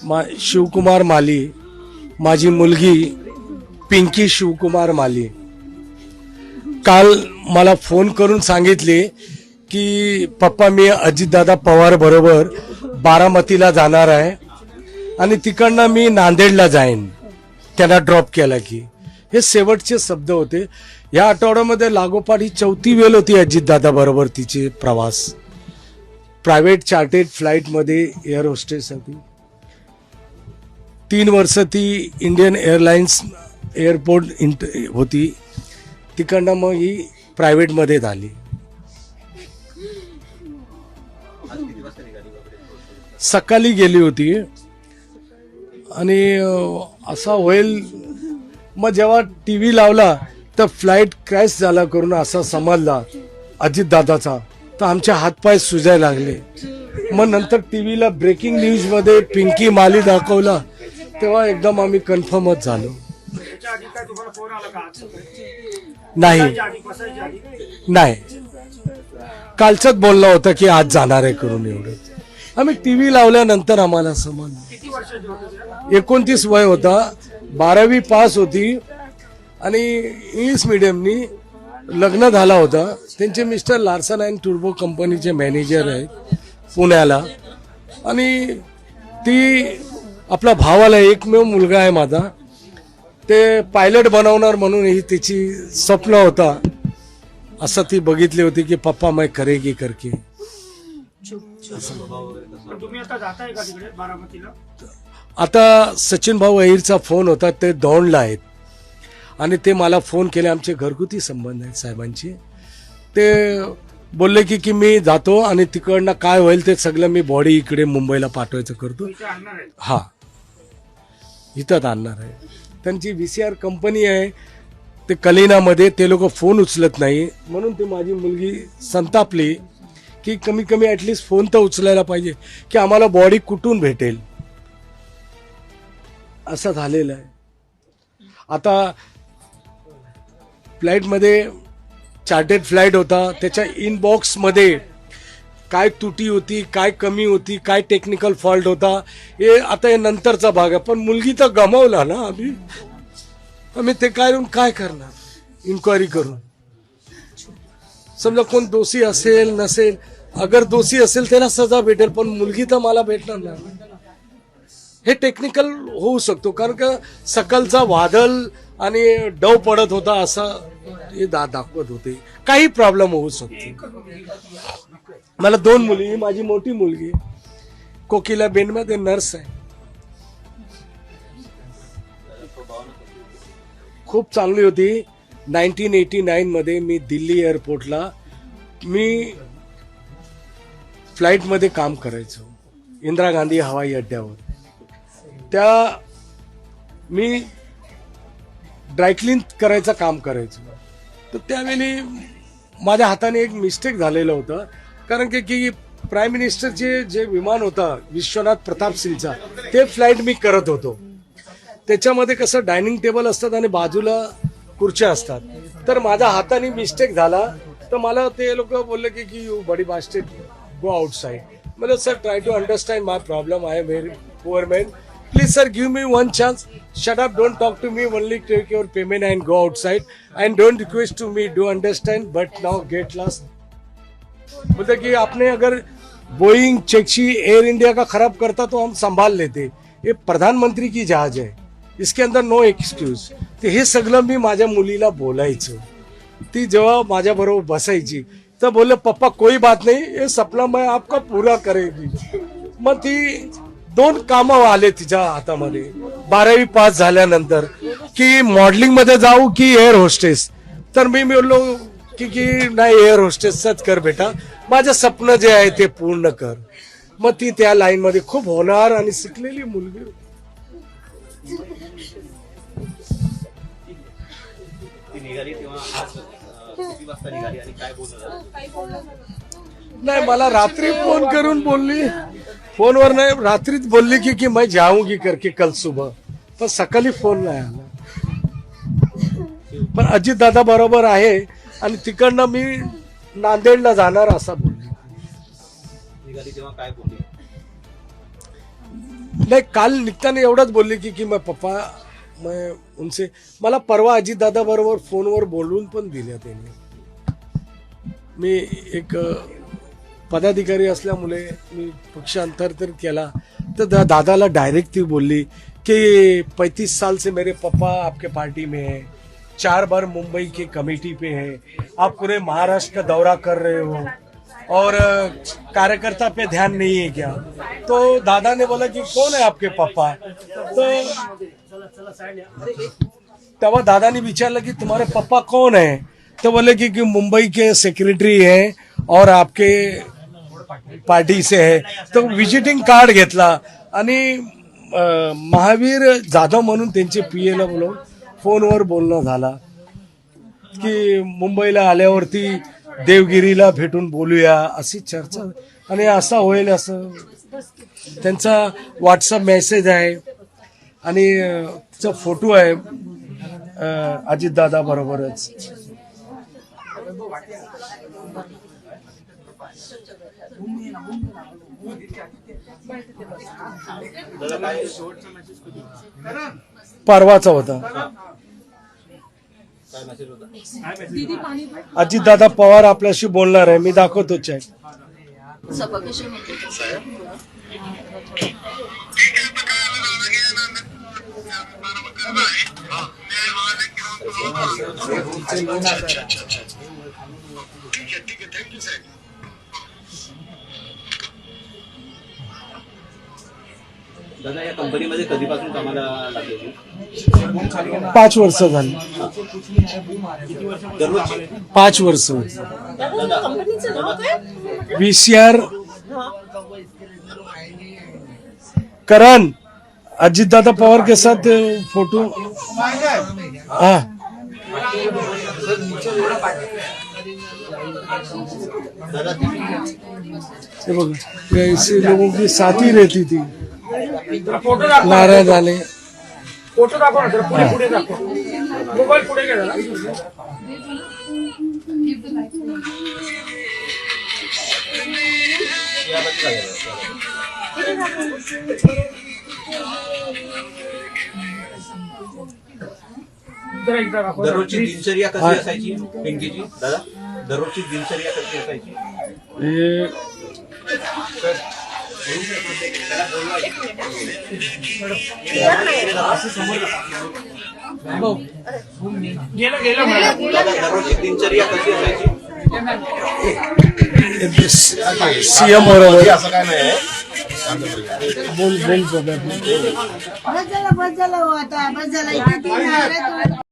शिवकुमार माली, माझी मुलगी पिंकी शिवकुमार माली काल मला फोन करून सांगितले की पप्पा मी अजितदादा पवार बरोबर बारामतीला जाणार आहे आणि तिकडनं मी नांदेडला जाईन, त्यांना ड्रॉप केला की. हे शेवटचे शब्द होते. या आठवड्यामध्ये लागोपाठ ही 4थी वेळ होती अजितदादा बरोबर तिचे प्रवास. प्रायव्हेट चार्टेड फ्लाईटमध्ये एअर होस्टेस होती. 3 वर्ष ती इंडियन एअरलाइन्स एअरपोर्ट होती, तिकडनं मग ही प्रायव्हेटमध्ये झाली. सकाळी गेली होती आणि असा होईल. मग जेव्हा टीव्ही लावला तर फ्लाईट क्रॅश झाला करून असा समजला अजितदादाचा, तर आमचे हातपाय सुजायला लागले. मग नंतर टीव्हीला ब्रेकिंग न्यूज मध्ये पिंकी माली दाखवला, तेव्हा एकदम आम्ही कन्फर्मच झालो. नाही नाही, कालचंच बोलला होता की आज जाणार आहे करून. एवढं आम्ही टीव्ही लावल्यानंतर आम्हाला समजलं. 29 वय होता, 12वी पास होती आणि इंग्लिश मीडियमनी लग्न झाला होता. त्यांचे मिस्टर लार्सन अँड टुर्बो कंपनीचे मॅनेजर आहेत पुण्याला. आणि ती आपला भावाला एकमेव मुलगा आहे माझा, ते पायलट बनवणार म्हणून ही तिची स्वप्न होता. असं ती बघितली होती की पप्पा मैं करेगी करके. आता सचिन भाऊ अहिरचा फोन होता, ते दौंडला आहेत आणि ते मला फोन केले. आमचे घरगुती संबंध आहेत साहेबांचे. ते बोलले की मी जातो आणि तिकडनं काय होईल ते सगळं मी बॉडी इकडे मुंबईला पाठवायचं करतो. हा, इथं आणणार आहे. त्यांची VCR कंपनी आहे ते कलिनामध्ये. ते लोक फोन उचलत नाही म्हणून ती माझी मुलगी संतापली की कमी कमी ॲटलिस्ट फोन तर उचलायला पाहिजे की आम्हाला बॉडी कुठून भेटेल. असं झालेलं आहे. आता फ्लाईटमध्ये चार्टेड फ्लाईट होता, त्याच्या इनबॉक्समध्ये काय त्रुटी होती, काय कमी होती, काय टेक्निकल फॉल्ट होता, हे आता हे नंतरचा भाग आहे. पण मुलगी तर गमावला ना आम्ही ते काय करणार इन्क्वायरी करून. समजा कोण दोषी असेल नसेल, अगर दोषी असेल त्याला सजा भेटेल, पण मुलगी तर मला भेटणार नाही. हे टेक्निकल होऊ शकतो कारण का सकाळचा वादळ आणि डव पडत होता असं हे दाखवत होते. काही प्रॉब्लेम होऊ शकतो. मला 2 मुली, माझी मोठी मुलगी कोकिला बेनमध्ये नर्स आहे. खूप चांगली होती. 1989 मध्ये मी दिल्ली एअरपोर्टला मी फ्लाईटमध्ये काम करायचो इंदिरा गांधी हवाई अड्ड्यावर. त्या मी ड्रायक्लीन करायचं काम करायचो. तर त्यावेळी माझ्या हाताने एक मिस्टेक झालेलं होतं कारण की प्राईम मिनिस्टरचे जे विमान होता विश्वनाथ प्रताप सिंगचा, ते फ्लाईट मी करत होतो. त्याच्यामध्ये कसं डायनिंग टेबल असतात आणि बाजूला खुर्च्या असतात. तर माझ्या हाताने मिस्टेक झाला तर मला ते लोक बोलले की you buddy bastard go outside. मतलब sir try to understand my problem. I am very poor man. Please sir, give me one chance. Shut up, don't talk to me, only take your payment and go outside. And don't request to me, do understand, but now get lost. मतलब कि आपने अगर Boeing चेक्सी air India का खराब करता तो हम संभाल लेते. ये प्रधानमंत्री की जहाज है, इसके अंदर नो एक्सक्यूज. ते हे सगळं मी माझ्या मुलीला बोलायचं. ती जेव्हा माझ्या बरोबर बसायची तर बोलले पप्पा कोई बात नहीं, ये सपना मैं आपका पूरा करेगी. मग ती 2 कामं आले तिच्या हातामध्ये 12वी पास झाल्यानंतर की मॉडेलिंग मध्ये जाऊ की एअर होस्टेस. तर मी बोललो की नाही एअर होस्टेसच कर बेटा, माझं स्वप्न जे आहे ते पूर्ण कर. मग ती त्या लाईन मध्ये खूप होणार आणि शिकलेली मुलगी. नाही मला रात्री फोन करून बोलली, फोनवर नाही रात्रीच बोलली की मैं जाऊंगी करके कल सुबह. पण सकाळी फोन नाही आला. पण अजित दादा बरोबर आहे आणि तिकडनं मी नांदेडला जाणार असं बोलली. नाही, काल निघताना एवढंच बोलले की मैं पप्पा मैं उनसे, मला परवा अजितदादा बरोबर फोनवर बोलून पण दिल्या त्यांनी. मी एक पदाधिकारी असल्यामुळे मी पक्ष अंतर्गत केला, तर दादाला डायरेक्ट ती बोलली कि 35 साल से मेरे पापा आपके पार्टी में है, 4 बार मुंबई के कमेटी पे है, आप पूरे महाराष्ट्र का दौरा कर रहे हो और कार्यकर्ता पे ध्यान नहीं है क्या. तो दादा ने बोला कि कौन है आपके पापा. तो तेव्हा दादाने विचारलं की तुम्हारे पापा कौन है, तो बोले कि मुंबई के सेक्रेटरी है और आपके पार्टी से है. तो विजिटिंग कार्ड घेतला आणि महावीर जाधव म्हणून त्यांचे पीएला बोलवून फोनवर बोलणं झाला की मुंबईला आल्यावरती देवगिरीला भेटून बोलूया अशी चर्चा. आणि असा होईल असं त्यांचा व्हॉट्सअप मेसेज आहे आणि तिचा फोटो आहे अजितदादा बरोबरच. 5 होता. अजितदादा पवार आपल्याशी बोलणार आहे, मी दाखवतो चॅट. दादा या कंपनीमध्ये कधीपासून कामाला लागले? 5 वर्ष झाली. 5 वर्ष. VCR करण अजितदादा पवार के साथ फोटो. हाँ ऐसे लोगों के साथ ही रहती थी. नाराज आले. फोटो दाखव ना जरा, पुढे दाखव, मोबाईल पुढे घ्या जरा. दररोजची दिनचर्या कशी असायची पिंकीची? दादा दररोजची दिनचर्या कशी असायची? दररोजची दिनचर्या कशी असायची? सीएम बरोबर असं काय नाही. बोल बस झालं आता, बस झालं. इथे 3 आले